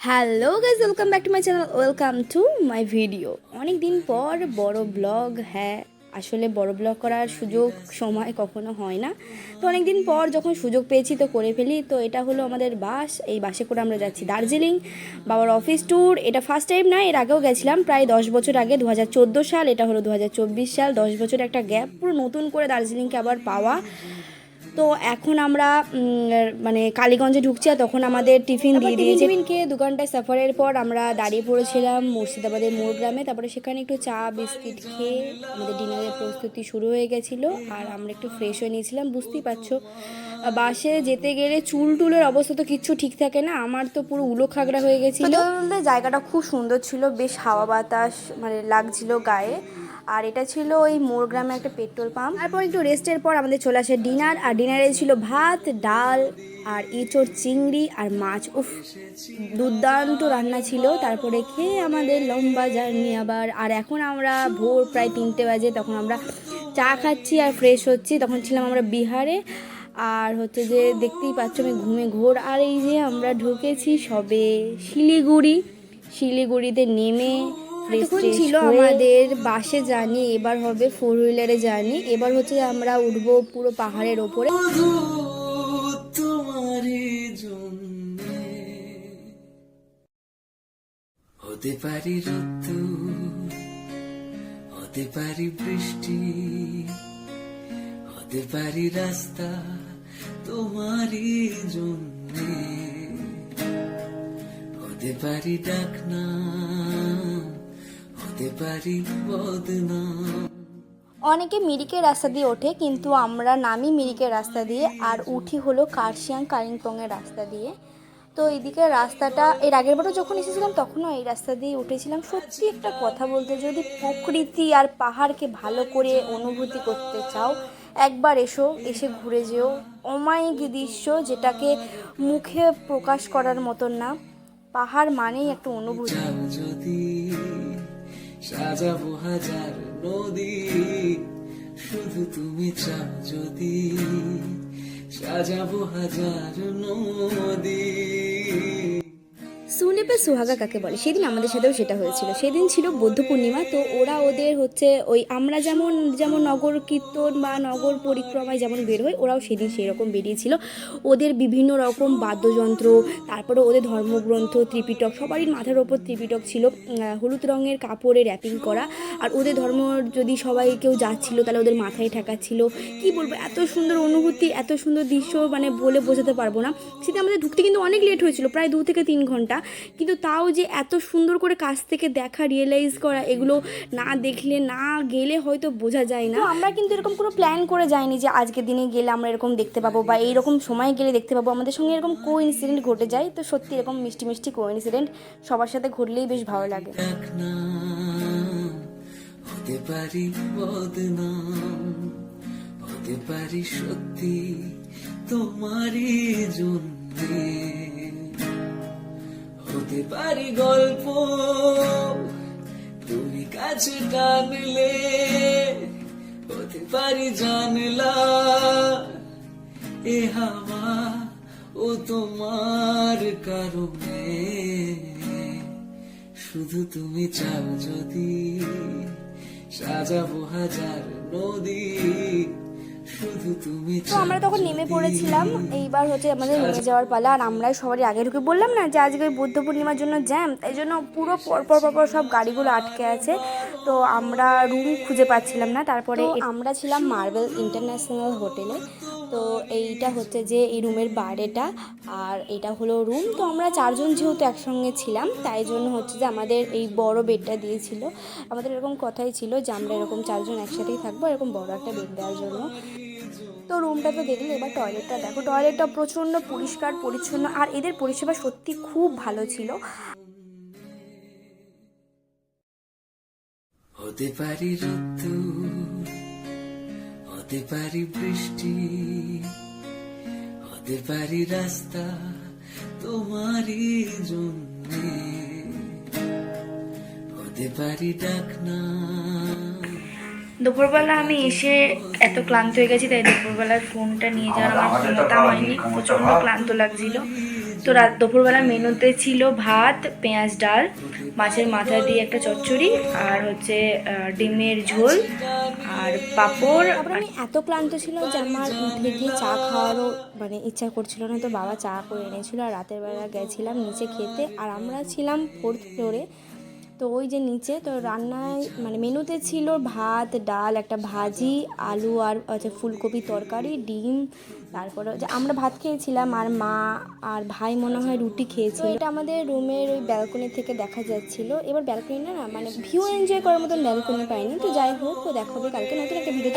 Hello guys, welcome back to my channel, welcome to my video. অনেক দিন পর বড় ব্লগ। হ্যাঁ, আসলে বড় ব্লগ করার সুযোগ সময় কখনো হয় না, তো অনেক দিন পর যখন সুযোগ পেয়েছি তো করে ফেলি। তো এটা হলো আমাদের বাস, এই বাসে করে আমরা যাচ্ছি দার্জিলিং, বাবার অফিস ট্যুর। এটা ফার্স্ট টাইম না, এর আগেও গেছিলাম প্রায় 10 বছর আগে, 2014 সাল। এটা হলো 2024 সাল, 10 বছর একটা গ্যাপ, পুরো নতুন করে দার্জিলিংকে আবার পাওয়া। তো এখন আমরা মানে কালীগঞ্জে ঢুকছি, আর তখন আমাদের টিফিন দিয়ে দিয়েছে। টিফিনকে 2 ঘন্টায় সফরের পর আমরা দাঁড়িয়ে পড়েছিলাম মুর্শিদাবাদের মোড় গ্রামে। তারপরে সেখানে একটু চা বিস্কিট খেয়ে আমাদের ডিনারের প্রস্তুতি শুরু হয়ে গেছিলো, আর আমরা একটু ফ্রেশ হয়ে নিয়েছিলাম। বুঝতেই পারছো, বাসে যেতে গেলে চুল টুলের অবস্থা তো কিচ্ছু ঠিক থাকে না, আমার তো পুরো উলো খাগড়া হয়ে গেছিলো। জায়গাটা খুব সুন্দর ছিল, বেশ হাওয়া বাতাস মানে লাগছিল গায়ে। আর এটা ছিল ওই মোড় গ্রামে একটা পেট্রোল পাম্প। তারপর একটু রেস্টের পর আমাদের চলে আসে ডিনার, আর ডিনারে ছিল ভাত, ডাল, আর এঁচোড়, চিংড়ি আর মাছ। উফ, দুর্দান্ত রান্না ছিল। তারপরে খেয়ে আমাদের লম্বা জার্নি আবার। আর এখন আমরা ভোর প্রায় 3টে বাজে, তখন আমরা চা খাচ্ছি আর ফ্রেশ হচ্ছি। তখন ছিলাম আমরা বিহারে, আর হচ্ছে যে দেখতেই পাচ্ছ আমি ঘুমে ঘোর। আর এই যে আমরা ঢুকেছি সবে শিলিগুড়িতে নেমে তখন ছিল আমাদের বাসে জার্নি, এবার হবে 4 হুইলারে জার্নি। এবার হচ্ছে আমরা উঠবো পুরো পাহাড়ের ওপরে। তোমারই জন্যে হতে পারি ঋতু, হতে পারি বৃষ্টি, হতে পারি রাস্তা তোমারই জন্যে, হতে পারি ডাকনা, হতে পারি বদনাম। অনেকে মিরিকের রাস্তা দিয়ে ওঠে, কিন্তু আমরা নামি মিরিকের রাস্তা দিয়ে আর উঠি হলো কার্শিয়াং কালিম্পংয়ের রাস্তা দিয়ে। তো এইদিকের রাস্তাটা এর আগের বারও যখন এসেছিলাম তখনও এই রাস্তা দিয়ে উঠেছিলাম। সত্যি একটা কথা বলতে, যদি প্রকৃতি আর পাহাড়কে ভালো করে অনুভূতি করতে চাও, একবার এসে ঘুরে যেও। অমায়িক দৃশ্য, যেটাকে মুখে প্রকাশ করার মতন না। পাহাড় মানেই একটা অনুভূতি। যদি সাজাবো হাজার নদী, শুধু তুমি চাও যদি সাজাবো হাজার নদী। সুনে পে সুহাগা কাকে বলে, সেদিন আমাদের সাথেও সেটা হয়েছিল। সেদিন ছিল বৌদ্ধ পূর্ণিমা, তো ওরা ওদের হচ্ছে ওই আমরা যেমন যেমন নগর কীর্তন বা নগর পরিক্রমায় যেমন বের হয়, ওরাও সেদিন সেই রকম বেরিয়েছিল। ওদের বিভিন্ন রকম বাদ্যযন্ত্র, তারপরে ওদের ধর্মগ্রন্থ ত্রিপিটক, সবারই মাথার ওপর ত্রিপিটক ছিল, হলুদ রঙের কাপড়ে র্যাপিং করা। আর ওদের ধর্ম যদি সবাই কেউ যাচ্ছিল তাহলে ওদের মাথায় ঠেকাচ্ছিল। কি বলবো, এত সুন্দর অনুভূতি, এত সুন্দর দৃশ্য, মানে বলে বোঝাতে পারবো না। সেটা আমাদের ঢুকতে কিন্তু অনেক লেট হয়েছিল, প্রায় 2 থেকে 3 ঘন্টা, কিন্তু তাও যে এত সুন্দর করে কাছ থেকে দেখা, রিয়েলাইজ করা, এগুলো না দেখলে না গেলে হয়তো বোঝা যায় না। আমরা কিন্তু এরকম কোনো প্ল্যান করে যাইনি যে আজকের দিনে গেলে আমরা এরকম দেখতে পাবো বা এইরকম সময় গেলে দেখতে পাবো। আমাদের সঙ্গে এরকম কোইন্সিডেন্ট ঘটে যায়। তো সত্যি এরকম মিষ্টি মিষ্টি কোইন্সিডেন্ট সবার সাথে ঘটলেই বেশ ভালো লাগে। হতে পারি বদনাম, হতে পারি সত্যি তোমারই জন্যে, হতে পারি গল্প তুমি কাছে টানলে, হতে পারি জানলা এ হাওয়া ও তোমার কারণে, শুধু তুমি চাও যদি সাজাবো হাজার নদী, শুধু তুমি। তো আমরা তখন নেমে পড়েছিলাম, এইবার হচ্ছে আমাদের নেমে যাওয়ার পালা। আর আমরা সবারই আগে ঢুকে বললাম না যে আজকে ওই বুদ্ধ পূর্ণিমার জন্য জ্যাম, তাই জন্য পুরো পরপর সব গাড়িগুলো আটকে আছে। তো আমরা রুম খুঁজে পাচ্ছিলাম না। তারপরে আমরা ছিলাম মার্বেল ইন্টারন্যাশনাল হোটেলে। তো এইটা হচ্ছে যে এই রুমের বাইরেটা, আর এটা হলো রুম। তো আমরা 4জন যেহেতু একসঙ্গে ছিলাম, তাই জন্য হচ্ছে যে আমাদের এই বড় বেডটা দিয়েছিল। আমাদের এরকম কথাই ছিল যে আমরা এরকম 4জন একসাথেই থাকবো, এরকম বড় একটা বেড দেওয়ার জন্য। তো রুমটা তো দেখলে, এবার টয়লেটটা দেখো। টয়লেটটা প্রচণ্ড পরিষ্কার পরিচ্ছন্ন, আর এদের পরিষেবা সত্যি খুব ভালো ছিল। হতে পারি ঋতু, হতে পারি বৃষ্টি, হতে পারি রাস্তা তোমারই জন্যে, হতে পারি ডাকনা। দুপুরবেলা আমি এসে এত ক্লান্ত হয়ে গেছি, তাই দুপুরবেলার ফোনটা নিয়ে যাওয়ার আমার ক্ষমতা হয়নি, প্রচণ্ড ক্লান্ত লাগছিল। তো দুপুরবেলা মেনুতে ছিল ভাত, পেঁয়াজ ডাল, মাছের মাথা দিয়ে একটা চচ্চড়ি, আর হচ্ছে ডিমের ঝোল আর পাঁপড়। তারপরে আমি এত ক্লান্ত ছিল যে আমার উঠে গিয়ে চা খাওয়ারও মানে ইচ্ছা করছিল না, তো বাবা চা করে এনেছিল। আর রাতের বেলা গেছিলাম নিচে খেতে, আর আমরা ছিলাম 4th ফ্লোরে। তো ওই যে নিচে তো রান্নায় মানে মেনুতে ছিল ভাত, ডাল, একটা ভাজি, আলু আর হচ্ছে ফুলকপি তরকারি, ডিম। তারপরে যে আমরা ভাত খেয়েছিলাম, আর মা আর ভাই মনে হয় রুটি খেয়েছিল। এটা আমাদের রুমের ওই ব্যালকনি থেকে দেখা যাচ্ছিল। এবার ব্যালকনি না মানে ভিউ এনজয় করার মতন ব্যালকনি পাইনি, তো যাই হোক, দেখা হবে কালকে নতুন একটা ভিডিও।